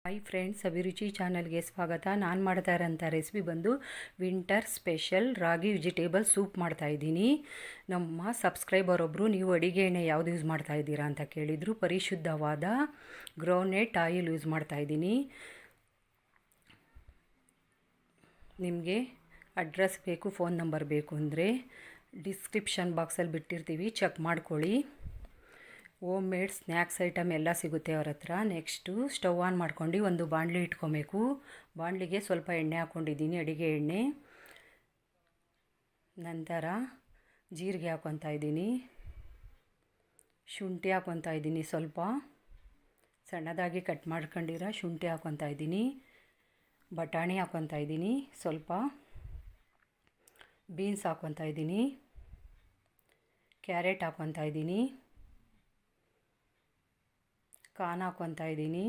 Hi friends, ಅಭಿರುಚಿ ಚಾನಲ್ಗೆ ಸ್ವಾಗತ. ನಾನು ಮಾಡ್ತಾ ಇರೋಂಥ ರೆಸಿಪಿ ಬಂದು ವಿಂಟರ್ ಸ್ಪೆಷಲ್ ರಾಗಿ ವೆಜಿಟೇಬಲ್ ಸೂಪ್ ಮಾಡ್ತಾಯಿದ್ದೀನಿ. ನಮ್ಮ ಸಬ್ಸ್ಕ್ರೈಬರ್ ಒಬ್ಬರು ನೀವು ಅಡುಗೆ ಎಣ್ಣೆ ಯಾವುದು ಯೂಸ್ ಮಾಡ್ತಾಯಿದ್ದೀರಾ ಅಂತ ಕೇಳಿದರು. ಪರಿಶುದ್ಧವಾದ ಗ್ರೌಂಡ್ನಟ್ ಆಯಿಲ್ ಯೂಸ್ ಮಾಡ್ತಾಯಿದ್ದೀನಿ. ನಿಮಗೆ ಅಡ್ರೆಸ್ ಬೇಕು, ಫೋನ್ ನಂಬರ್ ಬೇಕು ಅಂದರೆ ಡಿಸ್ಕ್ರಿಪ್ಷನ್ ಬಾಕ್ಸಲ್ಲಿ ಬಿಟ್ಟಿರ್ತೀವಿ, ಚೆಕ್ ಮಾಡ್ಕೊಳ್ಳಿ. ಹೋಮ್ ಮೇಡ್ ಸ್ನ್ಯಾಕ್ಸ್ ಐಟಮ್ ಎಲ್ಲ ಸಿಗುತ್ತೆ ಅವ್ರ ಹತ್ರ. ನೆಕ್ಸ್ಟು ಸ್ಟವ್ ಆನ್ ಮಾಡ್ಕೊಂಡು ಒಂದು ಬಾಣಲಿ ಇಟ್ಕೊಬೇಕು. ಬಾಣಲಿಗೆ ಸ್ವಲ್ಪ ಎಣ್ಣೆ ಹಾಕ್ಕೊಂಡಿದ್ದೀನಿ, ಅಡುಗೆ ಎಣ್ಣೆ. ನಂತರ ಜೀರಿಗೆ ಹಾಕ್ಕೊತಾ ಇದ್ದೀನಿ, ಶುಂಠಿ ಹಾಕ್ಕೊತಾ ಇದ್ದೀನಿ, ಸ್ವಲ್ಪ ಸಣ್ಣದಾಗಿ ಕಟ್ ಮಾಡ್ಕೊಂಡಿರೋ ಶುಂಠಿ ಹಾಕ್ಕೊತಾ ಇದ್ದೀನಿ. ಬಟಾಣಿ ಹಾಕ್ಕೊತಾ ಇದ್ದೀನಿ, ಸ್ವಲ್ಪ ಬೀನ್ಸ್ ಹಾಕ್ಕೊತಾ ಇದ್ದೀನಿ, ಕ್ಯಾರೆಟ್ ಹಾಕ್ಕೊತಾ ಇದ್ದೀನಿ, ಕಾನ್ ಹಾಕ್ಕೊತಾ ಇದ್ದೀನಿ.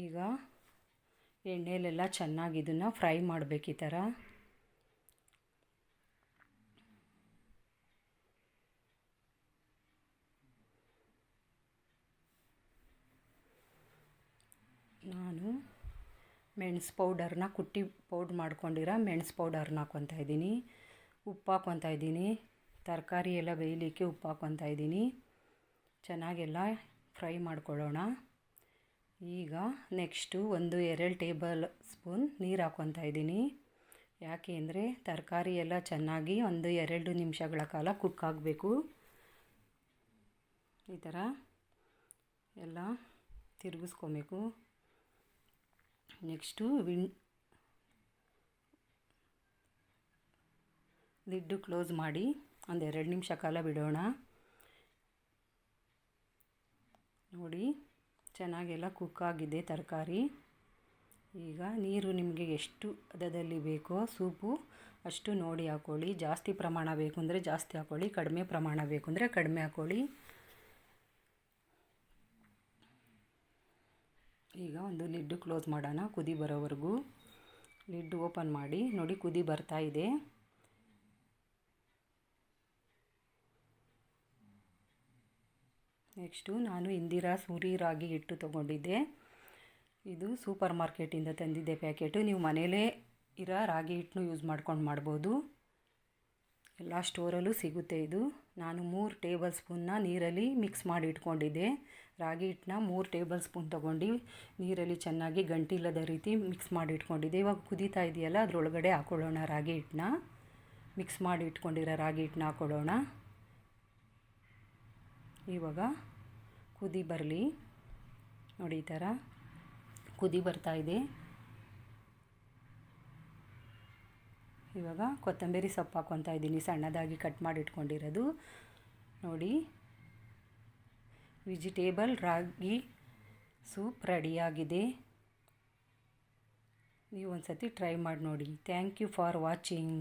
ಈಗ ಎಣ್ಣೆಲೆಲ್ಲ ಚೆನ್ನಾಗಿ ಇದನ್ನು ಫ್ರೈ ಮಾಡಬೇಕು. ಈ ಥರ ನಾನು ಮೆಣಸು ಪೌಡರ್ನ ಕುಟ್ಟಿ ಪೌಡ್ರ್ ಮಾಡ್ಕೊಂಡಿರೋ ಮೆಣಸು ಪೌಡರ್ನ ಹಾಕ್ಕೊತಾ ಇದ್ದೀನಿ. ಉಪ್ಪು ಹಾಕ್ಕೊತಾ ಇದ್ದೀನಿ, ತರಕಾರಿ ಎಲ್ಲ ಬೇಯಲಿಕ್ಕೆ ಉಪ್ಪು ಹಾಕ್ಕೊತಾ ಇದ್ದೀನಿ. ಚೆನ್ನಾಗೆಲ್ಲ ಫ್ರೈ ಮಾಡ್ಕೊಳ್ಳೋಣ. ಈಗ ನೆಕ್ಸ್ಟು 1-2 ಟೇಬಲ್ ಸ್ಪೂನ್ ನೀರು ಹಾಕ್ಕೊತಾ ಇದ್ದೀನಿ. ಯಾಕೆ ಅಂದರೆ ತರಕಾರಿ ಎಲ್ಲ ಚೆನ್ನಾಗಿ 1-2 ನಿಮಿಷಗಳ ಕಾಲ ಕುಕ್ ಆಗಬೇಕು. ಈ ಥರ ಎಲ್ಲ ತಿರುಗಿಸ್ಕೊಬೇಕು. ನೆಕ್ಸ್ಟು ಲಿಡ್ಡು ಕ್ಲೋಸ್ ಮಾಡಿ 1-2 ನಿಮಿಷ ಕಾಲ ಬಿಡೋಣ. ನೋಡಿ, ಚೆನ್ನಾಗೆಲ್ಲ ಕುಕ್ ಆಗಿದೆ ತರಕಾರಿ. ಈಗ ನೀರು ನಿಮಗೆ ಎಷ್ಟು ಹದದಲ್ಲಿ ಬೇಕೋ ಸೂಪು ಅಷ್ಟು ನೋಡಿ ಹಾಕ್ಕೊಳ್ಳಿ. ಜಾಸ್ತಿ ಪ್ರಮಾಣ ಬೇಕು ಅಂದರೆ ಜಾಸ್ತಿ ಹಾಕ್ಕೊಳ್ಳಿ, ಕಡಿಮೆ ಪ್ರಮಾಣ ಬೇಕು ಅಂದರೆ ಕಡಿಮೆ ಹಾಕ್ಕೊಳ್ಳಿ. ಈಗ ಒಂದು ಲಿಡ್ಡು ಕ್ಲೋಸ್ ಮಾಡೋಣ, ಕುದಿ ಬರೋವರೆಗೂ. ಲಿಡ್ ಓಪನ್ ಮಾಡಿ ನೋಡಿ, ಕುದಿ ಬರ್ತಾ ಇದೆ. ನೆಕ್ಸ್ಟು ನಾನು ಇಂದಿರಾ ಸೂರಿ ರಾಗಿ ಹಿಟ್ಟು ತೊಗೊಂಡಿದ್ದೆ. ಇದು ಸೂಪರ್ ಮಾರ್ಕೆಟಿಂದ ತಂದಿದ್ದೆ ಪ್ಯಾಕೆಟು. ನೀವು ಮನೇಲೇ ಇರೋ ರಾಗಿ ಹಿಟ್ಟನ್ನು ಯೂಸ್ ಮಾಡ್ಕೊಂಡು ಮಾಡ್ಬೋದು, ಎಲ್ಲ ಸ್ಟೋರಲ್ಲೂ ಸಿಗುತ್ತೆ ಇದು. ನಾನು 3 ಟೇಬಲ್ ಸ್ಪೂನ್ನ ನೀರಲ್ಲಿ ಮಿಕ್ಸ್ ಮಾಡಿ ಇಟ್ಕೊಂಡಿದ್ದೆ. ರಾಗಿ ಹಿಟ್ಟನ್ನ 3 ಟೇಬಲ್ ಸ್ಪೂನ್ ತೊಗೊಂಡು ನೀರಲ್ಲಿ ಚೆನ್ನಾಗಿ ಗಂಟಿಲ್ಲದ ರೀತಿ ಮಿಕ್ಸ್ ಮಾಡಿ ಇಟ್ಕೊಂಡಿದ್ದೆ. ಇವಾಗ ಕುದೀತಾ ಇದೆಯಲ್ಲ, ಅದರೊಳಗಡೆ ಹಾಕ್ಕೊಳ್ಳೋಣ ರಾಗಿ ಹಿಟ್ಟನ್ನ. ಮಿಕ್ಸ್ ಮಾಡಿ ಇಟ್ಕೊಂಡಿರೋ ರಾಗಿ ಹಿಟ್ಟನ್ನ ಹಾಕ್ಕೊಳ್ಳೋಣ. ಇವಾಗ ಕುದಿ ಬರಲಿ ನೋಡಿ, ಈ ಥರ ಕುದಿ ಬರ್ತಾ ಇದೆ. ಇವಾಗ ಕೊತ್ತಂಬರಿ ಸೊಪ್ಪು ಹಾಕ್ಕೊತಾ ಇದ್ದೀನಿ, ಸಣ್ಣದಾಗಿ ಕಟ್ ಮಾಡಿ ಇಟ್ಕೊಂಡಿರೋದು. ನೋಡಿ, ವೆಜಿಟೇಬಲ್ ರಾಗಿ ಸೂಪ್ ರೆಡಿಯಾಗಿದೆ. ನೀವು ಒಂದು ಸತಿ ಟ್ರೈ ಮಾಡಿ ನೋಡಿ. Thank you for watching.